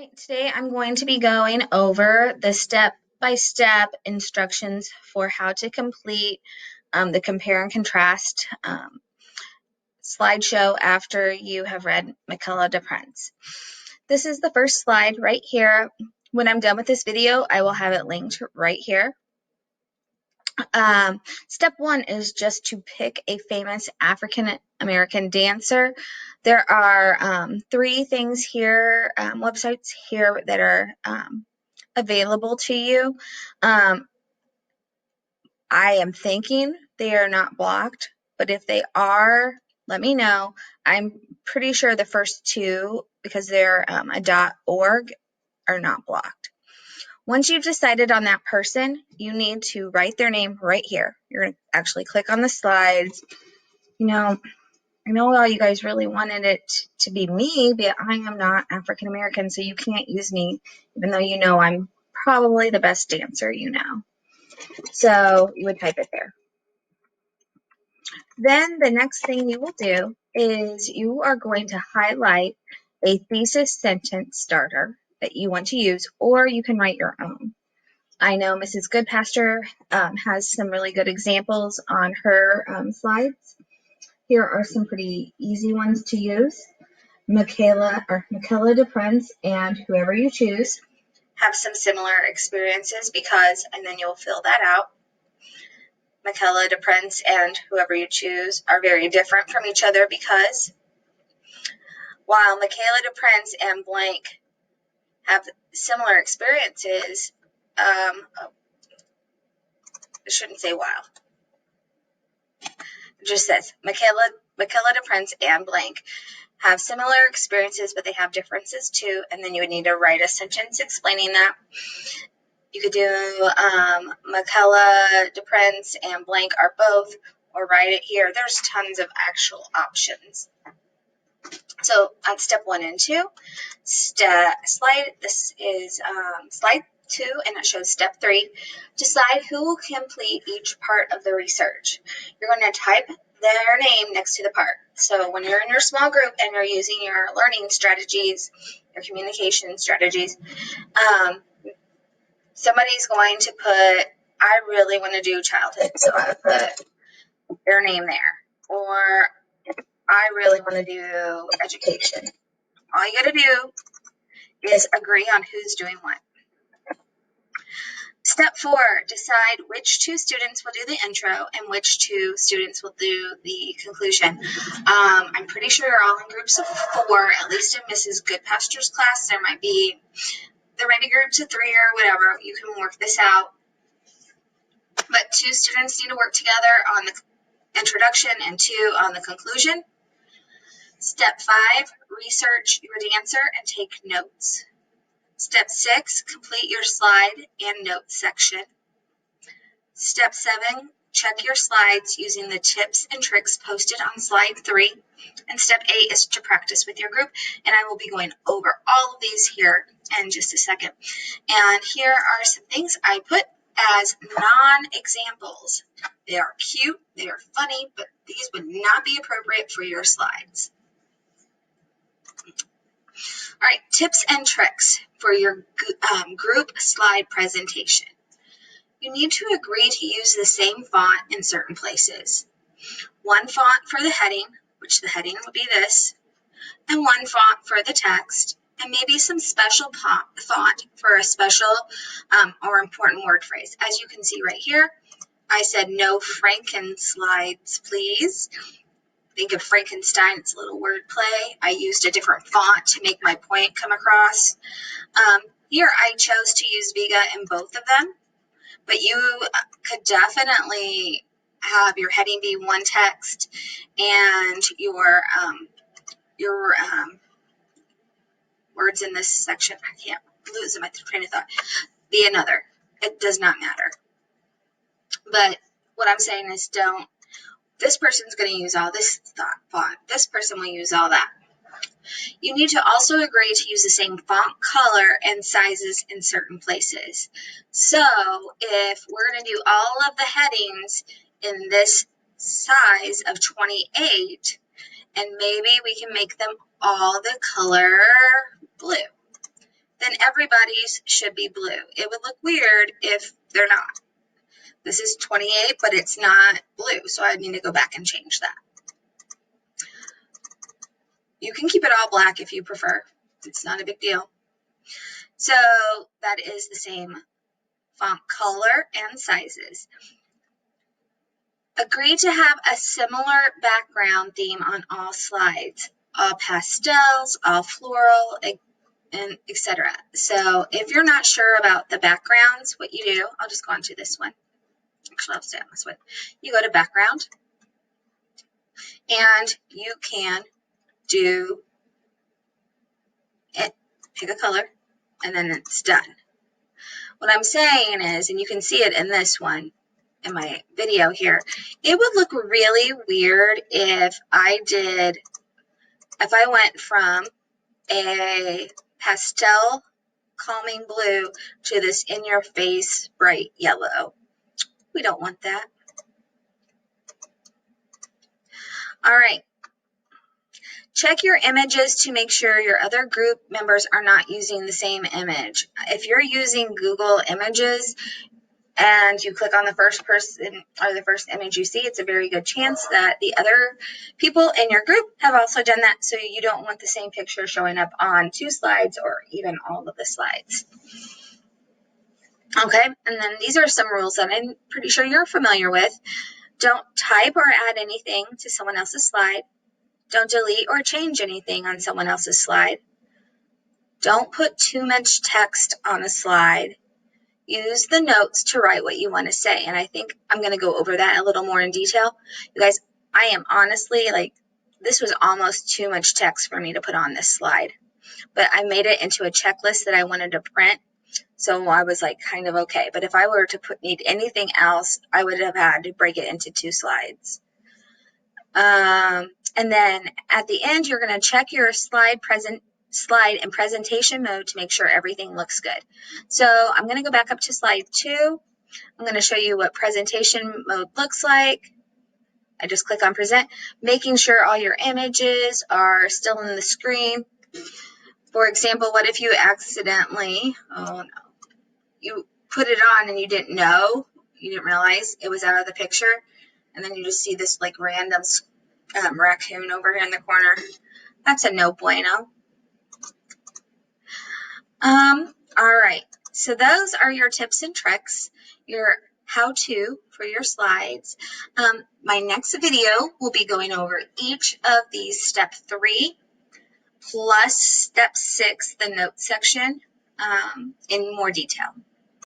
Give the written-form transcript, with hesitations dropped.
Right, today I'm going to be going over the step-by-step instructions for how to complete the compare and contrast slideshow after you have read Michaela DePrence. This is the first slide right here. When I'm done with this video, I will have it linked right here. Step one is just to pick a famous African American dancer. There are 3 things here, websites here that are available to you. I am thinking they are not blocked, but if they are, let me know. I'm pretty sure the first 2, because they're a .org, are not blocked. Once you've decided on that person, you need to write their name right here. You're going to actually click on the slides. I know all you guys really wanted it to be me, but I am not African American, so you can't use me, even though you know I'm probably the best dancer you know. So you would type it there. Then the next thing you will do is you are going to highlight a thesis sentence starter that you want to use, or you can write your own. I know Mrs. Goodpasture has some really good examples on her slides. Here are some pretty easy ones to use. Michaela DePrence and whoever you choose have some similar experiences because, and then you'll fill that out. Michaela DePrence and whoever you choose are very different from each other because while Michaela DePrence and blank have similar experiences, I shouldn't say while. It just says Michaela DePrence and blank have similar experiences, but they have differences too, and then you would need to write a sentence explaining that. You could do Michaela DePrence and blank are both, or write it here. There's tons of actual options. So on step 1 and 2, this is slide 2, and it shows step 3. Decide who will complete each part of the research. You're going to type their name next to the part. So when you're in your small group and you're using your learning strategies, your communication strategies, somebody's going to put, I really want to do childhood, so I put their name there. Or I really want to do education. All you got to do is agree on who's doing what. Step 4, decide which 2 students will do the intro and which 2 students will do the conclusion. I'm pretty sure you're all in groups of 4, at least in Mrs. Goodpasture's class. There might be groups of 3 or whatever. You can work this out. But 2 students need to work together on the introduction and 2 on the conclusion. Step 5, research your dancer and take notes. Step 6, complete your slide and notes section. Step 7, check your slides using the tips and tricks posted on slide 3. And step 8 is to practice with your group. And I will be going over all of these here in just a second. And here are some things I put as non-examples. They are cute, they are funny, but these would not be appropriate for your slides. All right, tips and tricks for your group slide presentation. You need to agree to use the same font in certain places. One font for the heading, which the heading would be this, and one font for the text, and maybe some special font for a special or important word phrase. As you can see right here, I said no Franken slides, please. Think of Frankenstein, it's a little word play. I used a different font to make my point come across. Here I chose to use Vega in both of them, but you could definitely have your heading be one text and your words in this section, I can't lose my train of thought, be another. It does not matter. But what I'm saying is this person's going to use all this font. This person will use all that. You need to also agree to use the same font color and sizes in certain places. So if we're going to do all of the headings in this size of 28, and maybe we can make them all the color blue. then everybody's should be blue. It would look weird if they're not. This is 28, but it's not blue, so I need to go back and change that. You can keep it all black if you prefer. It's not a big deal. So that is the same font color and sizes. Agree to have a similar background theme on all slides. All pastels, all floral, and etc. So if you're not sure about the backgrounds, what you do, I'll just go on to this one. Actually, I'll stay on this one. You go to background, and you can do it, pick a color, and then it's done. What I'm saying is, and you can see it in this one, in my video here, it would look really weird if I went from a pastel calming blue to this in-your-face bright yellow. We don't want that. All right. Check your images to make sure your other group members are not using the same image. If you're using Google Images and you click on the first person or the first image you see, it's a very good chance that the other people in your group have also done that, so you don't want the same picture showing up on 2 slides or even all of the slides. Okay, and then these are some rules that I'm pretty sure you're familiar with. Don't type or add anything to someone else's slide. Don't delete or change anything on someone else's slide. Don't put too much text on a slide. Use the notes to write what you want to say. And I think I'm going to go over that a little more in detail. You guys, I am honestly this was almost too much text for me to put on this slide. But I made it into a checklist that I wanted to print. So I was kind of okay. But if I were to need anything else, I would have had to break it into 2 slides. And then at the end, you're going to check your slide and presentation mode to make sure everything looks good. So I'm going to go back up to slide 2. I'm going to show you what presentation mode looks like. I just click on present, making sure all your images are still in the screen. For example, what if you accidentally, you put it on and you didn't know, you didn't realize it was out of the picture, and then you just see this random raccoon over here in the corner. That's a no bueno. All right, so those are your tips and tricks, your how-to for your slides. My next video will be going over each of these step 3 plus step 6, the note section, in more detail.